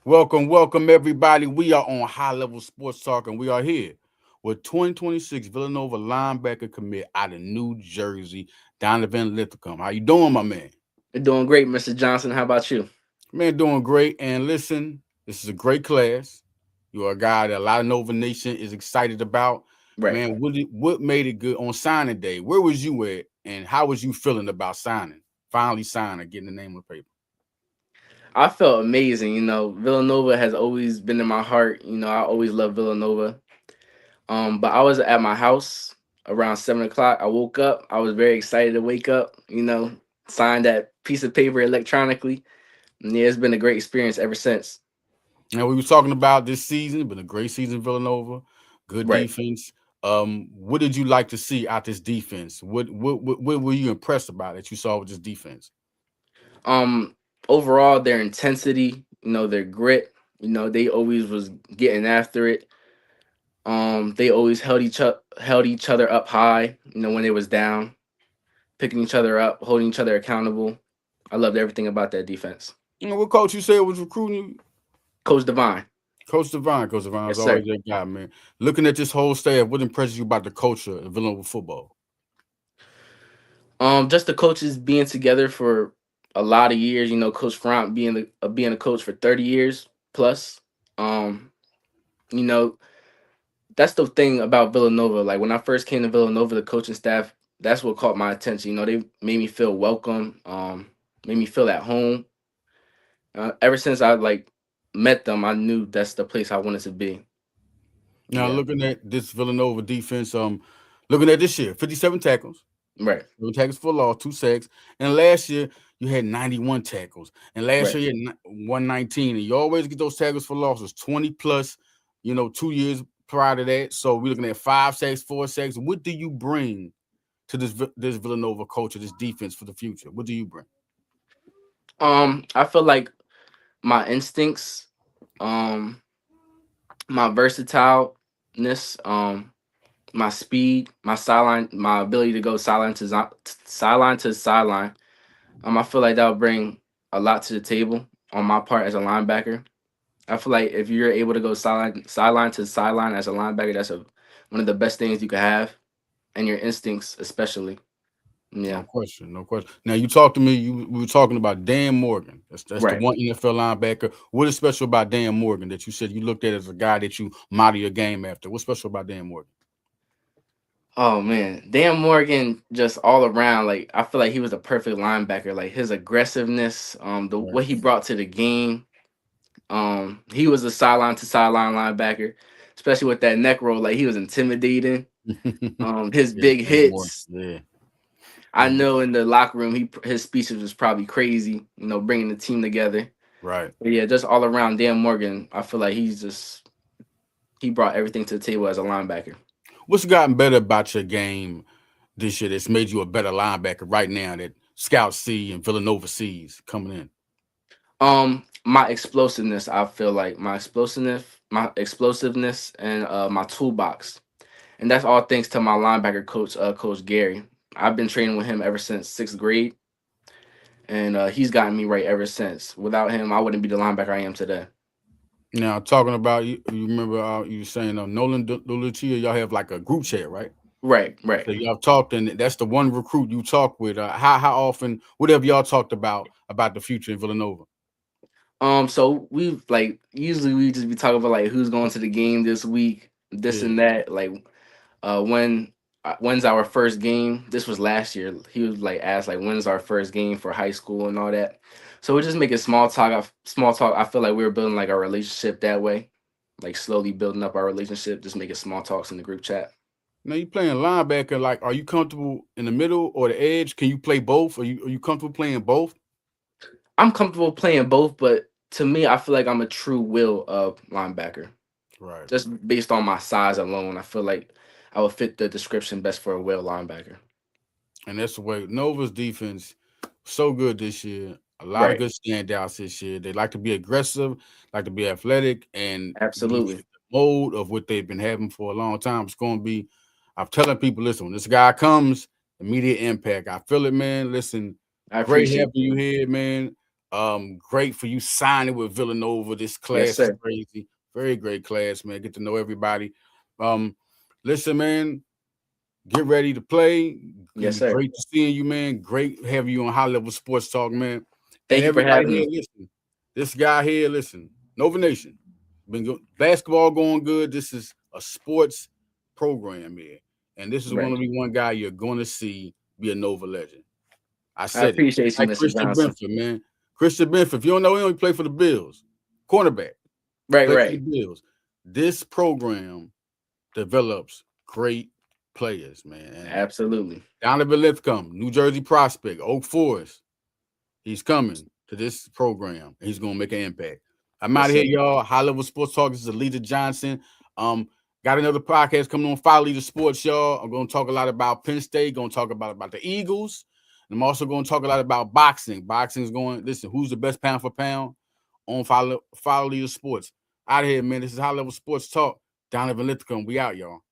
Welcome, everybody. We are on High Level Sports Talk, and we are here with 2026 Villanova linebacker commit out of New Jersey, Donovan Linthicum. How you doing, my man? You're doing great, Mr. Johnson. How about you? Man, doing great. And listen, this is a great class. You're a guy that a lot of Nova Nation is excited about. Right. Man, what made it good on signing day? Where was you at, and how was you feeling about signing? Finally signing, getting the name on the paper. I felt amazing. Villanova has always been in my heart. I always loved Villanova. But I was at my house around 7 o'clock. I woke up. I was very excited to wake up. Signed that piece of paper electronically. And yeah, it's been a great experience ever since. Now we were talking about this season, been a great season, Villanova, good Right. defense. What did you like to see out this defense? What were you impressed about that you saw with this defense? Um. Overall, their intensity. Their grit. They always was getting after it. They always held each other up high. When they was down, picking each other up, holding each other accountable. I loved everything about that defense. You know what coach you said was recruiting you? Coach Devine. Coach Devine. Coach Devine is Yes, always sir. that guy, man. Looking at this whole staff, what impresses you about the culture of Villanova football? Just the coaches being together for a lot of years. Coach Front being a coach for 30 years plus. Um, you know, that's the thing about Villanova. Like when I first came to Villanova, the coaching staff, that's what caught my attention. They made me feel welcome. Made me feel at home. Ever since I met them, I knew that's the place I wanted to be. Now Yeah. looking at this Villanova defense, looking at this year, 57 tackles, Right. no tackles for loss, 2 sacks. And last year, you had 91 tackles. And last Right. year, you had 119. And you always get those tackles for losses, 20 plus, 2 years prior to that. So we're looking at 5 sacks, 4 sacks. What do you bring to this Villanova culture, this defense for the future? What do you bring? I feel like my instincts, um, my versatileness, my speed, my ability to go sideline to sideline. I feel like that will bring a lot to the table on my part as a linebacker. I feel like if you're able to go sideline to sideline as a linebacker, that's one of the best things you could have, and your instincts especially. No Yeah. question, no question. Now you talked to me. We were talking about Dan Morgan. That's the Right. one NFL linebacker. What is special about Dan Morgan that you said you looked at as a guy that you model your game after? What's special about Dan Morgan? Oh man, Dan Morgan just all around. Like I feel like he was a perfect linebacker. Like his aggressiveness, the Right. what he brought to the game. He was a sideline to sideline linebacker, especially with that neck roll. Like he was intimidating. His Yeah, big Dan Morgan. hits. Yeah, I his know in the locker room, his speeches was probably crazy. Bringing the team together. right. But yeah, just all around Dan Morgan. I feel like he brought everything to the table as a linebacker. What's gotten better about your game this year that's made you a better linebacker right now that scouts see and Villanova sees coming in? My explosiveness. I feel like my explosiveness, and my toolbox, and that's all thanks to my linebacker coach, Coach Gary. I've been training with him ever since sixth grade, and he's gotten me right ever since. Without him, I wouldn't be the linebacker I am today. Now talking about you remember you were saying Nolan Dulutia, y'all have like a group chat, right? Right, right. So y'all talked, and that's the one recruit you talk with. How often? Whatever y'all talked about the future in Villanova. So we usually we just be talking about like who's going to the game this week, this Yeah, and that. Like, when's our first game? This was last year. He was like asked like when's our first game for high school and all that. So we're just making small talk. Small talk. I feel like we were building like our relationship that way, like slowly building up our relationship. Just making small talks in the group chat. now you playing linebacker. Like, are you comfortable in the middle or the edge? Can you play both? Are you comfortable playing both? I'm comfortable playing both, but to me, I feel like I'm a true will linebacker. Right. Just based on my size alone, I feel like I would fit the description best for a will linebacker. And that's the way Nova's defense so good this year. A lot of Right. good standouts this year. They like to be aggressive, like to be athletic, and be Absolutely. the mode of what they've been having for a long time. It's going to be. I'm telling people, listen, when this guy comes, immediate impact. I feel it, man. Listen, I great appreciate having you here, man. Great for you signing with Villanova. This class is crazy. Very great class, man. Get to know everybody. Listen, man, get ready to play. Yes, sir. Great to seeing you, man. Great having you on High Level Sports Talk, man. Thank you for having here, me. listen. This guy here, listen. Nova Nation. Basketball going good. This is a sports program here. And this is going to be one guy you're going to see be a Nova legend. I appreciate it. you, Like Mr. Christian Johnson. Benford, man. Christian Benford. If you don't know, he only play for the Bills. Cornerback. Right. For the Bills. This program develops great players, man. And absolutely. Donovan Linthicum, New Jersey prospect, Oak Forest. He's coming to this program. He's going to make an impact. I'm out here, y'all. High Level Sports Talk. This is Alita Johnson. Got another podcast coming on Fire Leader Sports, y'all. I'm going to talk a lot about Penn State. Going to talk about the Eagles. And I'm also going to talk a lot about boxing. Boxing's going, listen, who's the best pound for pound on Fire Leader Sports. Out of here, man. This is High Level Sports Talk. Donovan Linthicum. We out, y'all.